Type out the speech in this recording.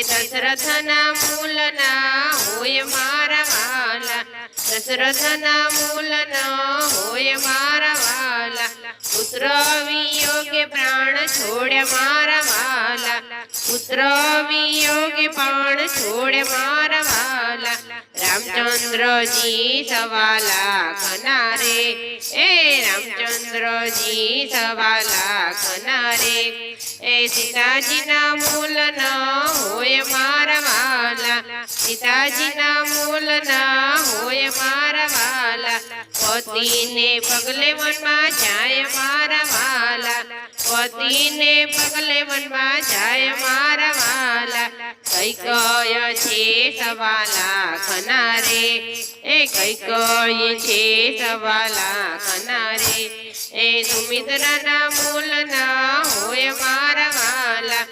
દશરથના મૂલના હોય મારા વાલા, દશરથના મૂલના હોય મારા વાલા, પુત્ર વિયોગે પ્રાણ છોડ્યા મારા વાલા, પુત્ર વિયોગે પ્રાણ છોડ્યા મારા વાલા, રામચંદ્રજી સવા લાખના રે, એ રામચંદ્રજી સવા લાખના રે, એ સીતાજીના મૂલના હોય મારા વાલા, સીતાજીના મૂલના હોય મારા વાલા, પતિને પગલે વનમાં જાય મારા વાલા, પતિને પગલે વનમાં જાય મારા વાલા, કૈકેય છે સવા લાખના રે, એ કૈકેય છે સવા લાખના રે, એ સુમિત્રાના મૂલના હોય મારા વાલા,